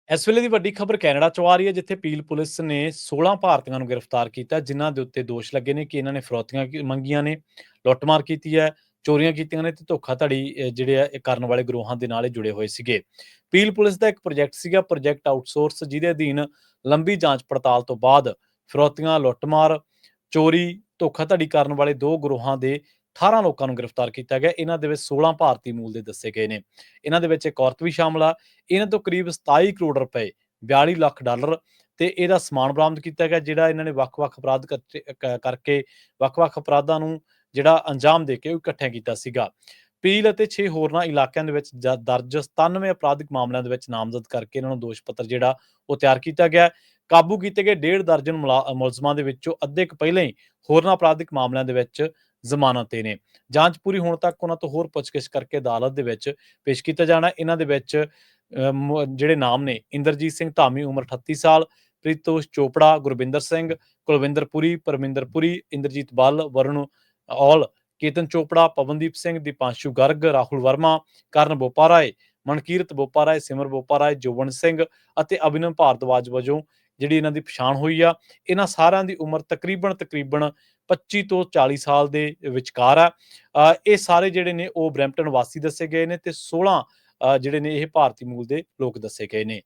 ਇਸ ਵੇਲੇ ਦੀ ਵੱਡੀ ਖਬਰ ਕੈਨੇਡਾ ਚੋਂ ਆ ਰਹੀ ਹੈ, ਜਿੱਥੇ ਪੀਲ ਪੁਲਿਸ ਨੇ 16 ਭਾਰਤੀਆਂ ਨੂੰ ਗ੍ਰਿਫਤਾਰ ਕੀਤਾ, ਜਿਨ੍ਹਾਂ ਦੇ ਉੱਤੇ ਦੋਸ਼ ਲੱਗੇ ਨੇ ਕਿ ਇਹਨਾਂ ਨੇ ਫਿਰੌਤੀਆਂ ਮੰਗੀਆਂ ਨੇ, ਲੁੱਟਮਾਰ ਕੀਤੀ ਹੈ, ਚੋਰੀਆਂ ਕੀਤੀਆਂ ਨੇ ਤੇ ਧੋਖਾਧੜੀ ਜਿਹੜੇ ਆ ਇਹ ਕਰਨ ਵਾਲੇ ਗਰੋਹਾਂ ਦੇ ਨਾਲ ਜੁੜੇ ਹੋਏ ਸੀਗੇ। ਪੀਲ ਪੁਲਿਸ ਦਾ ਇੱਕ ਪ੍ਰੋਜੈਕਟ ਸੀਗਾ, ਪ੍ਰੋਜੈਕਟ ਆਊਟਸੋਰਸ, ਜਿਹਦੇ ਅਧੀਨ ਲੰਬੀ ਜਾਂਚ ਪੜਤਾਲ ਤੋਂ ਬਾਅਦ ਫਿਰੌਤੀਆਂ, ਲੁੱਟਮਾਰ, ਚੋਰੀ, ਧੋਖਾਧੜੀ ਕਰਨ ਵਾਲੇ ਦੋ ਗਰੋਹਾਂ ਦੇ 18 ਲੋਕਾਂ ਨੂੰ ਗ੍ਰਿਫਤਾਰ ਕੀਤਾ ਗਿਆ। ਇਹਨਾਂ ਦੇ ਵਿੱਚ 16 ਭਾਰਤੀ ਮੂਲ ਦੇ ਦੱਸੇ ਗਏ ਨੇ। ਇਹਨਾਂ ਦੇ ਵਿੱਚ ਇੱਕ ਔਰਤ ਵੀ ਸ਼ਾਮਲ ਆ। ਇਹਨਾਂ ਤੋਂ ਕਰੀਬ 27 ਕਰੋੜ ਰੁਪਏ, 42 ਲੱਖ ਡਾਲਰ ਤੇ ਇਹਦਾ ਸਮਾਨ ਬਰਾਮਦ ਕੀਤਾ ਗਿਆ, ਜਿਹੜਾ ਇਹਨਾਂ ਨੇ ਵੱਖ-ਵੱਖ ਅਪਰਾਧ ਕਰਕੇ ਵੱਖ-ਵੱਖ ਅਪਰਾਧਾਂ ਨੂੰ ਜਿਹੜਾ ਅੰਜਾਮ ਦੇ ਕੇ ਇਕੱਠਿਆਂ ਕੀਤਾ ਸੀਗਾ। ਪੀਲ ਅਤੇ 6 ਹੋਰਨਾਂ ਇਲਾਕਿਆਂ ਦੇ ਵਿੱਚ ਦਰਜ 97 ਅਪਰਾਧਿਕ ਮਾਮਲਿਆਂ ਦੇ ਵਿੱਚ ਨਾਮਜ਼ਦ ਕਰਕੇ ਇਹਨਾਂ ਨੂੰ ਦੋਸ਼ ਪੱਤਰ ਜਿਹੜਾ ਉਹ ਤਿਆਰ ਕੀਤਾ ਗਿਆ। ਕਾਬੂ ਕੀਤੇ ਗਏ 1.5 ਦਰਜਨ ਮੁਲਜ਼ਮਾਂ ਦੇ ਵਿੱਚੋਂ ਅੱਧੇ ਕੁ ਪਹਿਲਾਂ ਹੀ ਹੋਰਨਾਂ ਅਪਰਾਧਿਕ ਮਾਮਲਿਆਂ ਦੇ ਵਿੱਚ ਜ਼ਮਾਨਤ ਤੇ ਨੇ। ਜਾਂਚ ਪੂਰੀ ਹੋਣ ਤੱਕ ਉਹਨਾਂ ਤੋਂ ਹੋਰ ਪੁੱਛਗਿੱਛ ਕਰਕੇ ਅਦਾਲਤ ਦੇ ਵਿੱਚ ਪੇਸ਼ ਕੀਤਾ ਜਾਣਾ। ਇਹਨਾਂ ਦੇ ਵਿੱਚ ਜਿਹੜੇ ਨਾਮ ਨੇ, ਇੰਦਰਜੀਤ ਸਿੰਘ ਧਾਮੀ, ਉਮਰ 38 ਸਾਲ, ਪ੍ਰੀਤੋਸ਼ ਚੋਪੜਾ, ਗੁਰਵਿੰਦਰ ਸਿੰਘ, ਕੁਲਵਿੰਦਰ ਪੁਰੀ, ਪਰਮਿੰਦਰ ਪੁਰੀ, ਇੰਦਰਜੀਤ ਬੱਲ, ਵਰੁਣ ਔਲ, ਕੇਤਨ ਚੋਪੜਾ, ਪਵਨਦੀਪ ਸਿੰਘ, ਦੀਪਾਂਸ਼ੂ ਗਰਗ, ਰਾਹੁਲ ਵਰਮਾ, ਕਰਨ ਬੋਪਾਰਾਏ, ਮਨਕੀਰਤ ਬੋਪਾਰਾਏ, ਸਿਮਰ ਬੋਪਾਰਾਏ, ਜੋਬਨ ਸਿੰਘ ਅਤੇ ਅਭਿਨਵ ਭਾਰਦਵਾਜ ਵਜੋਂ ਜਿਹੜੀ ਇਹਨਾਂ ਦੀ ਪਛਾਣ ਹੋਈ ਆ। ਇਹਨਾਂ ਸਾਰਿਆਂ ਦੀ ਉਮਰ ਤਕਰੀਬਨ 25 ਤੋਂ 40 ਸਾਲ ਦੇ ਵਿਚਕਾਰ ਆ। ਇਹ ਸਾਰੇ ਜਿਹੜੇ ਨੇ ਉਹ ਬਰੈਂਪਟਨ ਵਾਸੀ ਦੱਸੇ ਗਏ ਨੇ ਤੇ 16 ਜਿਹੜੇ ਨੇ ਇਹ ਭਾਰਤੀ ਮੂਲ ਦੇ ਲੋਕ ਦੱਸੇ ਗਏ ਨੇ।